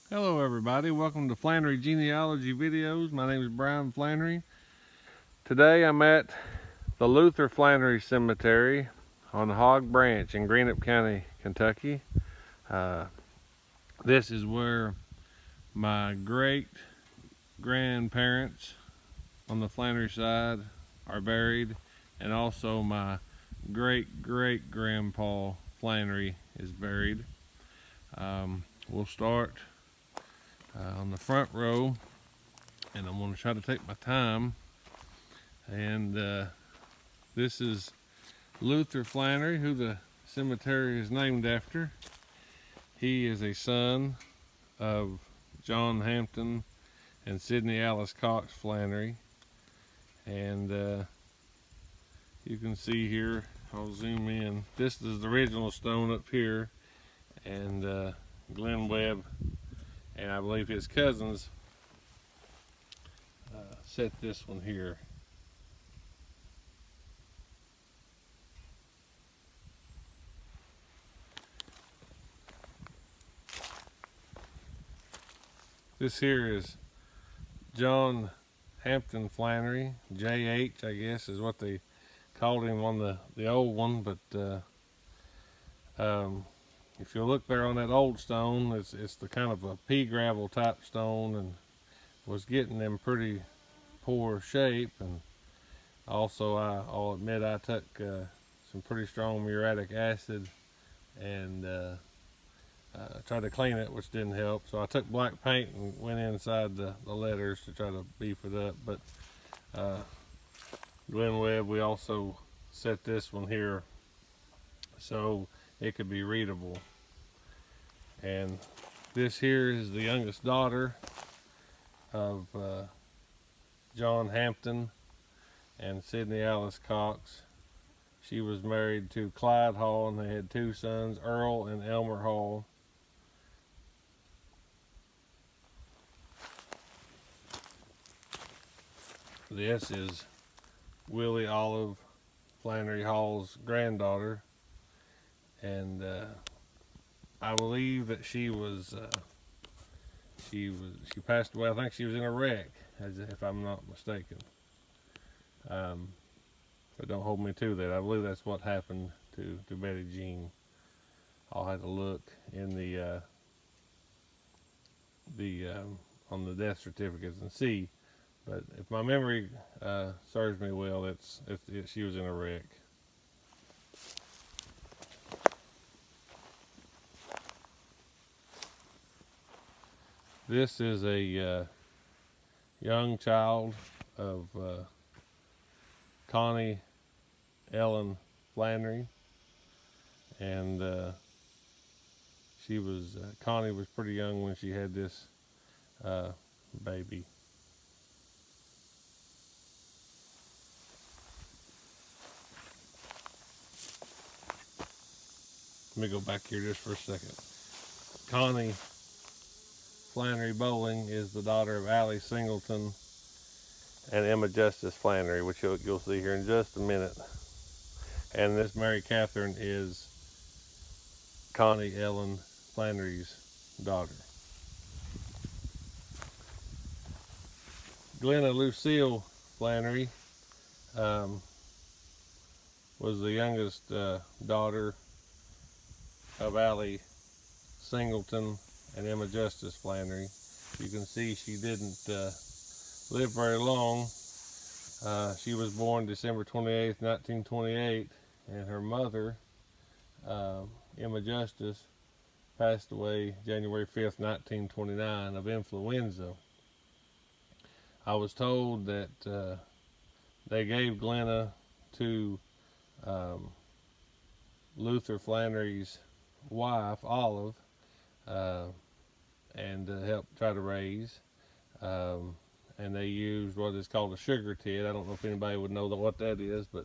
Hello everybody, welcome to Flannery Genealogy Videos. My name is Brian Flannery. Today I'm at the Lucille Flannery Cemetery on the Hog Branch in Greenup County, Kentucky. This is where my great grandparents on the Flannery side are buried, and also my great great grandpa Flannery is buried. We'll start on the front row, and I'm going to try to take my time. And this is Lucille Flannery, who the cemetery is named after. He is a son of John Hampton and Sydney Alice Cox Flannery. And you can see here, I'll zoom in, this is the original stone up here, and Glenn Webb and I believe his cousins set this one here. This here is John Hampton Flannery, JH I guess is what they called him on the old one, but if you look there on that old stone, it's the kind of a pea gravel type stone, and was getting in pretty poor shape. And also I'll admit I took some pretty strong muriatic acid and tried to clean it, which didn't help. So I took black paint and went inside the letters to try to beef it up. But Glenn Webb, we also set this one here so it could be readable. And this here is the youngest daughter of John Hampton and Sydney Alice Cox. She was married to Clyde Hall, and they had two sons, Earl and Elmer Hall. This is Willie Olive Flannery Hall's granddaughter, and I believe that she passed away. I think she was in a wreck, if I'm not mistaken. But don't hold me to that. I believe that's what happened to Betty Jean. I'll have to look in the on the death certificates and see. But if my memory serves me well, she was in a wreck. This is a young child of Connie Ellen Flannery, and Connie was pretty young when she had this baby. Let me go back here just for a second. Connie Flannery Bowling is the daughter of Allie Singleton and Emma Justice Flannery, which you'll see here in just a minute. And this Mary Catherine is Connie Ellen Flannery's daughter. Glenna Lucille Flannery was the youngest daughter of Allie Singleton and Emma Justice Flannery. You can see she didn't live very long. She was born December 28th, 1928, and her mother, Emma Justice, passed away January 5th, 1929 of influenza. I was told that they gave Glenna to Lucille Flannery's wife, Olive, and help try to raise. And they used what is called a sugar tit. I don't know if anybody would know what that is, but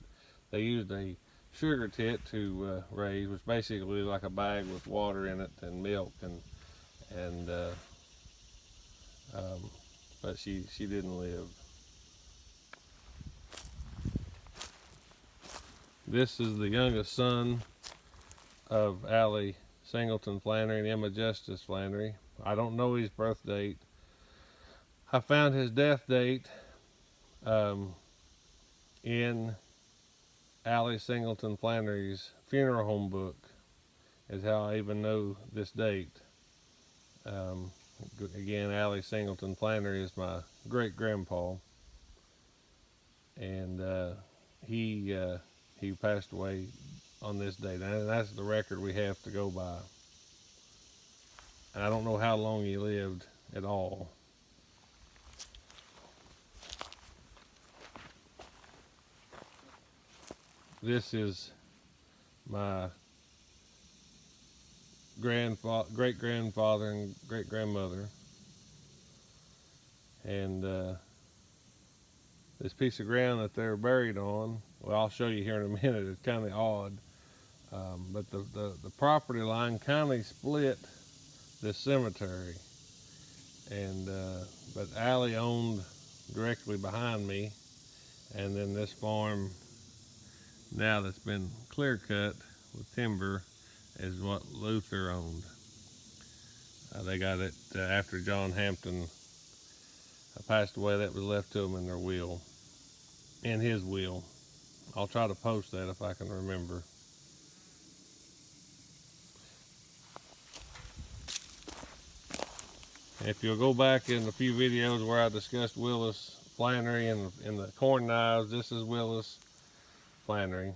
they used a sugar tit to raise, which basically like a bag with water in it and milk, but she didn't live. This is the youngest son of Allie Singleton Flannery and Emma Justice Flannery. I don't know his birth date. I found his death date in Allie Singleton Flannery's funeral home book, is how I even know this date. Again, Allie Singleton Flannery is my great-grandpa, and he passed away on this date, and that's the record we have to go by. And I don't know how long he lived at all. This is my great-grandfather and great-grandmother, and this piece of ground that they're buried on, well, I'll show you here in a minute. It's kind of odd, but the property line kind of split this cemetery, and but Allie owned directly behind me, and then this farm now that's been clear cut with timber is what Luther owned. They got it after John Hampton passed away. That was left to them in their will, in his will. I'll try to post that if I can remember. If you'll go back in a few videos where I discussed Willis Flannery and the corn knives, this is Willis Flannery,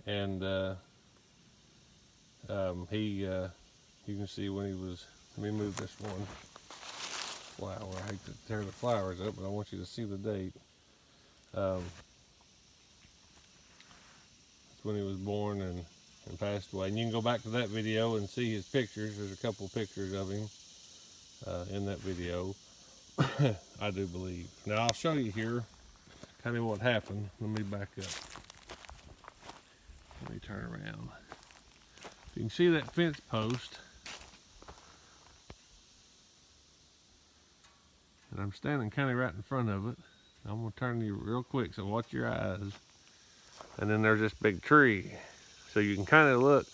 and you can see when he was. Let me move this one flower. I hate to tear the flowers up, but I want you to see the date. That's when he was born and passed away. And you can go back to that video and see his pictures. There's a couple pictures of him in that video, I do believe. Now I'll show you here kind of what happened. Let me back up. Let me turn around. You can see that fence post. And I'm standing kind of right in front of it. I'm going to turn you real quick, so watch your eyes. And then there's this big tree. So you can kind of look.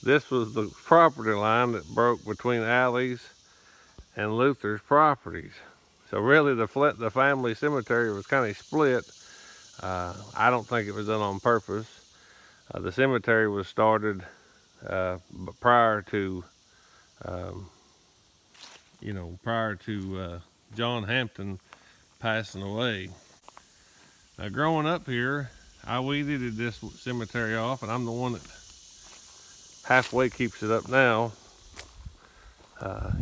This was the property line that broke between Allie's and Luther's properties. So really the family cemetery was kind of split. I don't think it was done on purpose. The cemetery was started prior to John Hampton passing away. Now growing up here, I weeded this cemetery off, and I'm the one that halfway keeps it up now.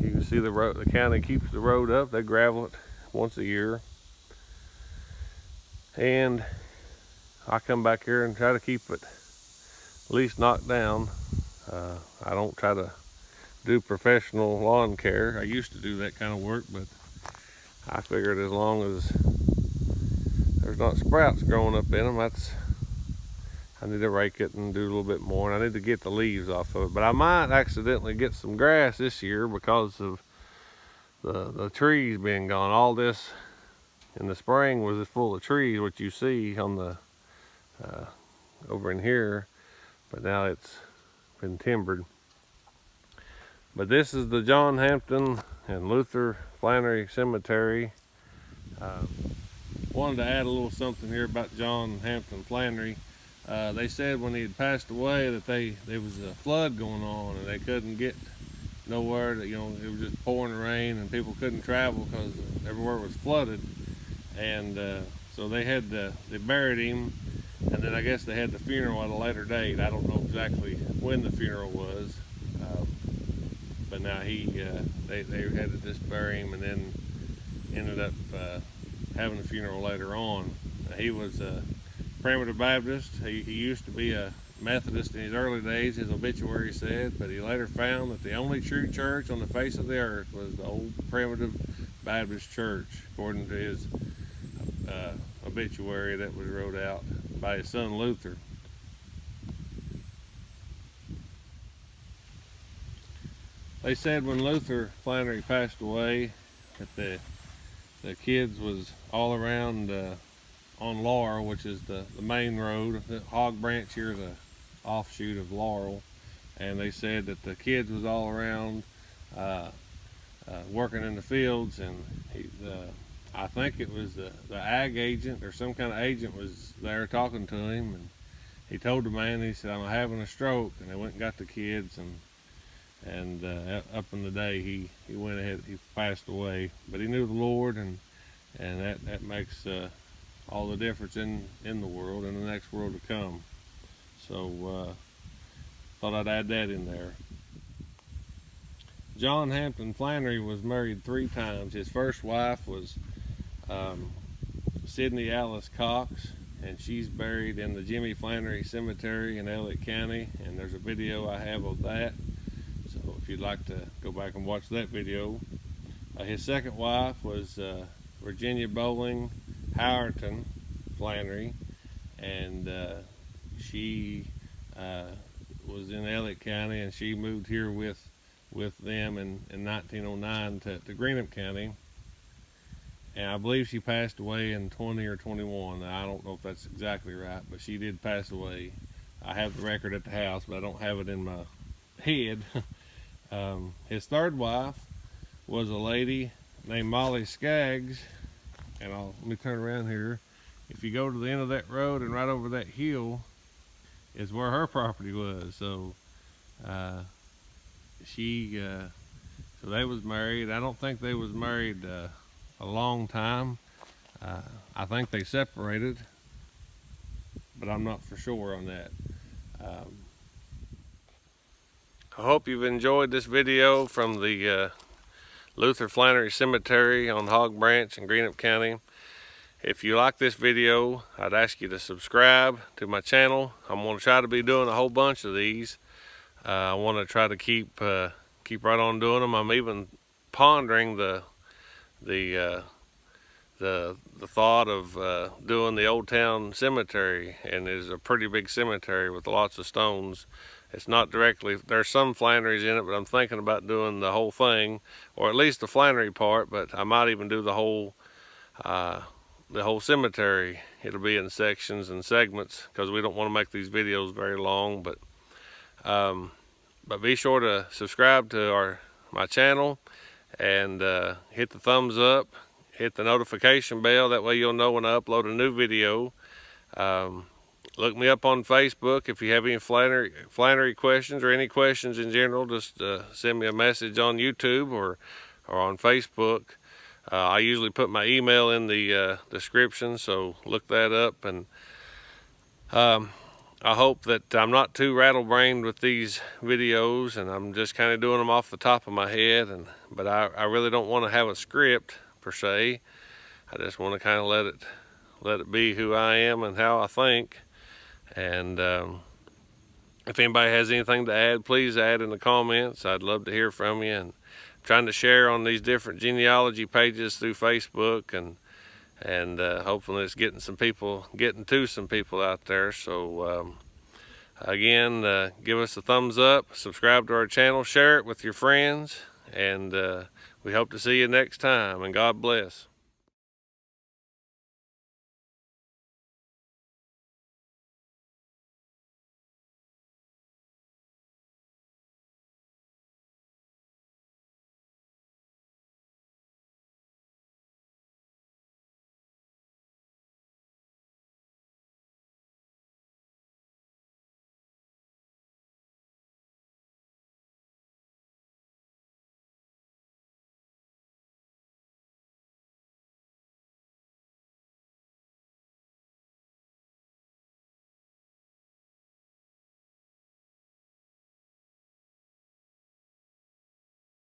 You can see the road, the county keeps the road up. They gravel it once a year. And I come back here and try to keep it at least knocked down. I don't try to do professional lawn care. I used to do that kind of work, but I figured as long as there's not sprouts growing up in them, I need to rake it and do a little bit more, and I need to get the leaves off of it. But I might accidentally get some grass this year because of the trees being gone. All this in the spring was full of trees, what you see on the over in here, but now it's been timbered. But this is the John Hampton and Luther Flannery Cemetery. Wanted to add a little something here about John Hampton Flannery. They said when he had passed away that there was a flood going on and they couldn't get nowhere. That, it was just pouring rain and people couldn't travel because everywhere was flooded. And so they buried him, and then I guess they had the funeral at a later date. I don't know exactly when the funeral was, but now they had to just bury him, and then ended up having a funeral later on. He was a Primitive Baptist. He used to be a Methodist in his early days, his obituary said, but he later found that the only true church on the face of the earth was the old Primitive Baptist Church, according to his obituary that was wrote out by his son Luther. They said when Luther Flannery passed away that the kids was all around on Laurel, which is the main road. The Hog Branch here is a offshoot of Laurel, and they said that the kids was all around working in the fields, and I think it was the ag agent or some kind of agent was there talking to him, and he told the man, he said, "I'm having a stroke," and they went and got the kids, and up in the day he went ahead, he passed away. But he knew the Lord, and that makes all the difference in the world and the next world to come. So thought I'd add that in there. John Hampton Flannery was married 3 times. His first wife was Sydney Alice Cox, and she's buried in the Jimmy Flannery Cemetery in Elliott County, and there's a video I have of that, so if you'd like to go back and watch that video. His second wife was Virginia Bowling Howerton Flannery, and she was in Elliott County, and she moved here with them in 1909 to Greenup County, and I believe she passed away in 20 or 21. I don't know if that's exactly right, but she did pass away. I have the record at the house, but I don't have it in my head. His third wife was a lady named Molly Skaggs, and let me turn around here. If you go to the end of that road and right over that hill is where her property was. So so they was married. I don't think they was married a long time. I think they separated, but I'm not for sure on that. I hope you've enjoyed this video from the Lucille Flannery Cemetery on Hog Branch in Greenup County. If you like this video, I'd ask you to subscribe to my channel. I'm going to try to be doing a whole bunch of these. I want to try to keep right on doing them. I'm even pondering the thought of doing the Old Town Cemetery, and it's a pretty big cemetery with lots of stones. It's not directly, there's some Flannerys in it, but I'm thinking about doing the whole thing, or at least the Flannery part, but I might even do the whole cemetery. It'll be in sections and segments because we don't want to make these videos very long, but be sure to subscribe to my channel, and hit the thumbs up, hit the notification bell, that way you'll know when I upload a new video. Look me up on Facebook if you have any Flannery questions or any questions in general. Just send me a message on YouTube or on Facebook. I usually put my email in the description, so look that up. And I hope that I'm not too rattle-brained with these videos, and I'm just kind of doing them off the top of my head. But I really don't want to have a script per se. I just want to kind of let it be who I am and how I think. And if anybody has anything to add, please add in the comments. I'd love to hear from you. And I'm trying to share on these different genealogy pages through Facebook, and hopefully it's getting to some people out there. So again, give us a thumbs up, subscribe to our channel, share it with your friends, and we hope to see you next time, and God bless.